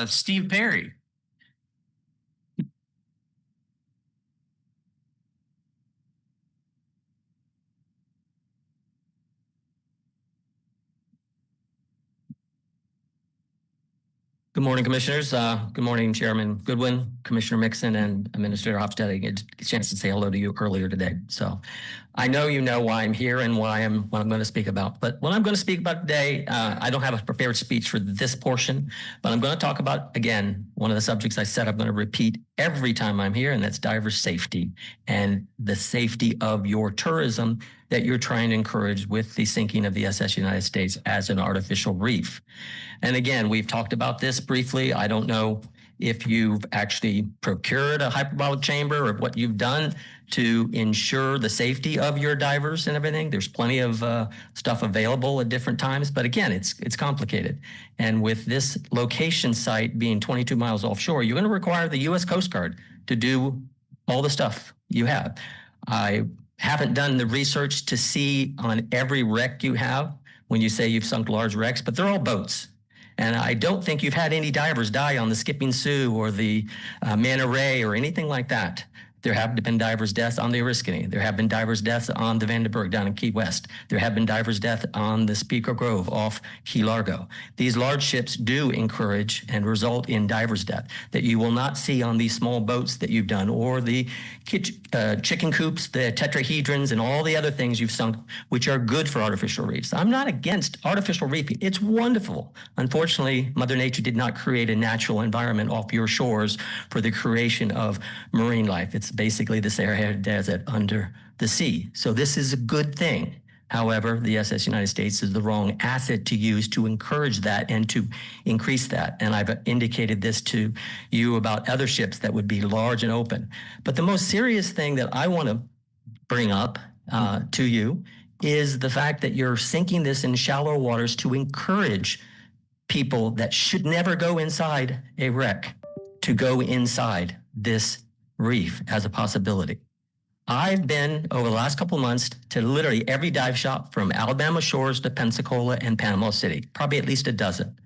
Steve Perry. Good morning, Commissioners. Good morning, Chairman Goodwin, Commissioner Mixon, and Administrator Hofstad. I get a chance to say hello to you earlier today. So I know you know why I'm here and what I'm going to speak about. But what I'm going to speak about today, I don't have a prepared speech for this portion, but I'm going to talk about, again, one of the subjects I said I'm going to repeat every time I'm here, and that's diver safety and the safety of your tourism that you're trying to encourage with the sinking of the SS United States as an artificial reef. And again, we've talked about this briefly. I don't know if you've actually procured a hyperbolic chamber or what you've done to ensure the safety of your divers and everything. There's plenty of stuff available at different times, but again, it's complicated. And with this location site being 22 miles offshore, you're going to require the U.S. Coast Guard to do all the stuff you have. I haven't done the research to see on every wreck you have when you say you've sunk large wrecks, but they're all boats. And I don't think you've had any divers die on the Skipping Sioux or the Manta Ray or anything like that. There have been divers' deaths on the Oriskany. There have been divers' deaths on the Vandenberg down in Key West. There have been divers' deaths on the Spico Grove off Key Largo. These large ships do encourage and result in divers' death that you will not see on these small boats that you've done, or the chicken coops, the tetrahedrons, and all the other things you've sunk, which are good for artificial reefs. I'm not against artificial reefing. It's wonderful. Unfortunately, Mother Nature did not create a natural environment off your shores for the creation of marine life. It's basically the Sahara Desert under the sea. So this is a good thing. However, the SS United States is the wrong asset to use to encourage that and to increase that. And I've indicated this to you about other ships that would be large and open. But the most serious thing that I want to bring up to you is the fact that you're sinking this in shallow waters to encourage people that should never go inside a wreck to go inside this reef as a possibility. I've been over the last couple of months to literally every dive shop from Alabama shores to Pensacola and Panama City, probably at least a dozen.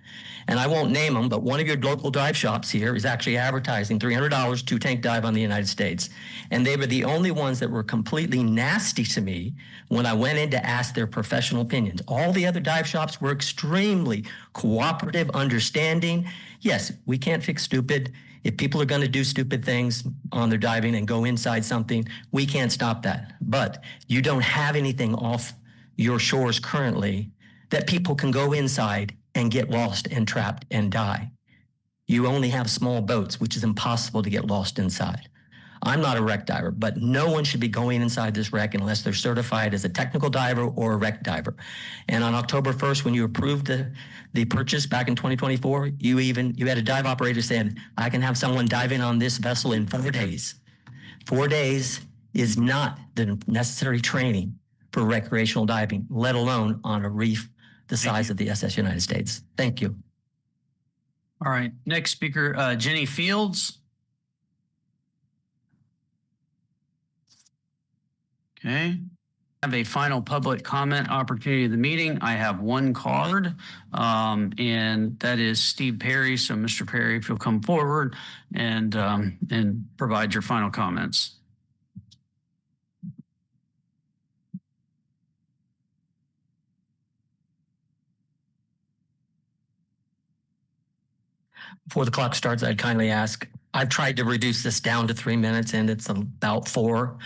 And I won't name them, but one of your local dive shops here is actually advertising $300 2-tank dive on the United States. And they were the only ones that were completely nasty to me when I went in to ask their professional opinions. All the other dive shops were extremely cooperative, understanding. Yes, we can't fix stupid. If people are going to do stupid things on their diving and go inside something, we can't stop that. But you don't have anything off your shores currently that people can go inside and get lost and trapped and die. You only have small boats, which is impossible to get lost inside. I'm not a wreck diver, but no one should be going inside this wreck unless they're certified as a technical diver or a wreck diver. And on October 1st, when you approved the purchase back in 2024, you had a dive operator saying, I can have someone diving on this vessel in 4 days. 4 days is not the necessary training for recreational diving, let alone on a reef the size of the SS United States. Thank you. All right, next speaker, Jenny Fields. Okay. Have a final public comment opportunity of the meeting. I have one card, and that is Steve Perry. So, Mr. Perry, if you'll come forward and provide your final comments. Before the clock starts, I'd kindly ask, I've tried to reduce this down to 3 minutes and it's about 4.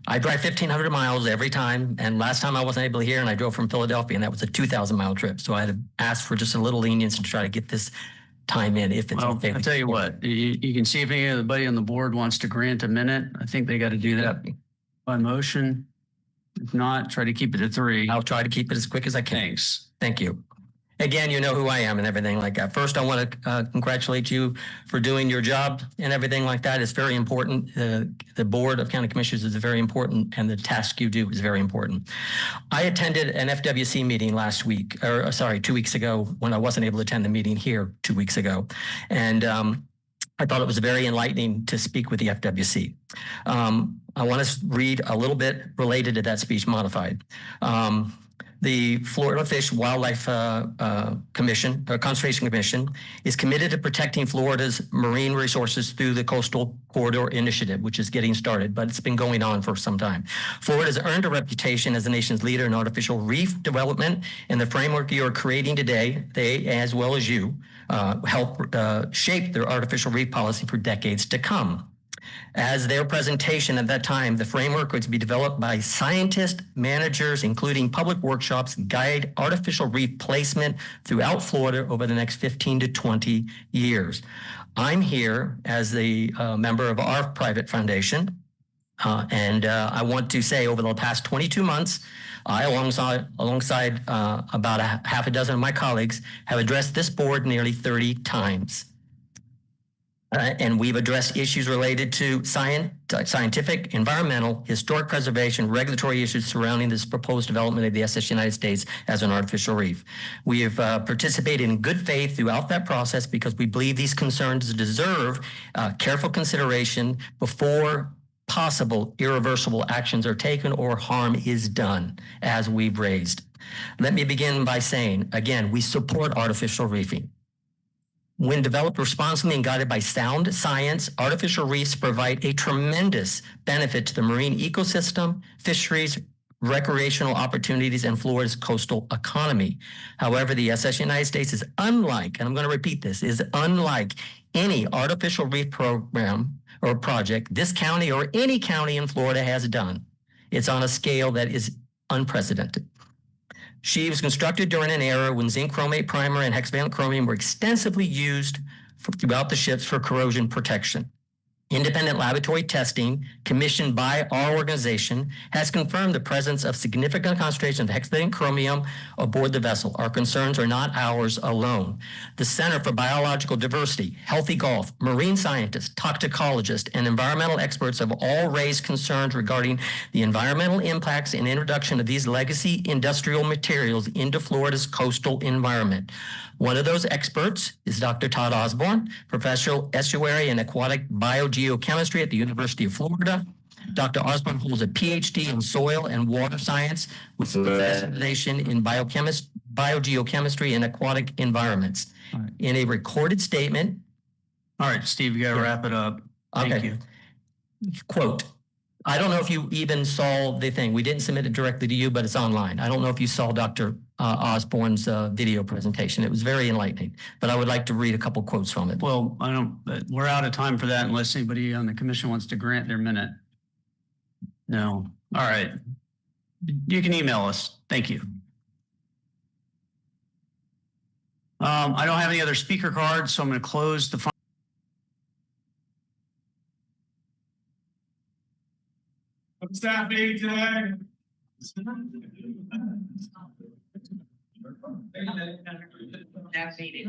I drive 1,500 miles every time. And last time I wasn't able to hear, and I drove from Philadelphia, and that was a 2,000-mile trip. So I had to ask for just a little lenience to try to get this time in if it's okay. I'll tell you what, you can see if anybody on the board wants to grant a minute. I think they got to do that by motion. If not, try to keep it at 3. I'll try to keep it as quick as I can. Thanks. Thank you. Again, you know who I am and everything like that. First, I want to congratulate you for doing your job and everything like that. It's very important. The Board of County Commissioners is very important, and the task you do is very important. I attended an FWC meeting last week, or sorry, 2 weeks ago, when I wasn't able to attend the meeting here 2 weeks ago. And I thought it was very enlightening to speak with the FWC. I want to read a little bit related to that speech modified. The Florida Fish Wildlife Commission, or Conservation Commission, is committed to protecting Florida's marine resources through the Coastal Corridor Initiative, which is getting started, but it's been going on for some time. Florida has earned a reputation as the nation's leader in artificial reef development, and the framework you are creating today, they, as well as you, help shape their artificial reef policy for decades to come. As their presentation at that time, the framework was to be developed by scientists, managers, including public workshops, guide artificial reef placement throughout Florida over the next 15 to 20 years. I'm here as the member of our private foundation, and I want to say over the past 22 months, I, alongside about half a dozen of my colleagues, have addressed this board nearly 30 times. And we've addressed issues related to scientific, environmental, historic preservation, regulatory issues surrounding this proposed development of the SSUS United States as an artificial reef. We have participated in good faith throughout that process because we believe these concerns deserve careful consideration before possible irreversible actions are taken or harm is done, as we've raised. Let me begin by saying, again, we support artificial reefing. When developed responsibly and guided by sound science, artificial reefs provide a tremendous benefit to the marine ecosystem, fisheries, recreational opportunities, and Florida's coastal economy. However, the SSUS United States is unlike, and I'm going to repeat this, is unlike any artificial reef program or project this county or any county in Florida has done. It's on a scale that is unprecedented. She was constructed during an era when zinc chromate primer and hexavalent chromium were extensively used throughout the ships for corrosion protection. Independent laboratory testing commissioned by our organization has confirmed the presence of significant concentration of hexavalent chromium aboard the vessel. Our concerns are not ours alone. The Center for Biological Diversity, Healthy Gulf, marine scientists, toxicologists, and environmental experts have all raised concerns regarding the environmental impacts and introduction of these legacy industrial materials into Florida's coastal environment. One of those experts is Dr. Todd Osborne, professor estuary and aquatic biogeochemistry at the University of Florida. Dr. Osborne holds a PhD in soil and water science with specialization in biogeochemistry and aquatic environments. Right. In a recorded statement. All right, Steve, you got to wrap it up. Thank you. Quote, I don't know if you even saw the thing. We didn't submit it directly to you, but it's online. I don't know if you saw Dr. Osborne's video presentation. It was very enlightening, but I would like to read a couple quotes from it. Well, we're out of time for that unless anybody on the commission wants to grant their minute. No. All right. You can email us. Thank you. I don't have any other speaker cards, so I'm going to close the staff meeting today. Staff meeting.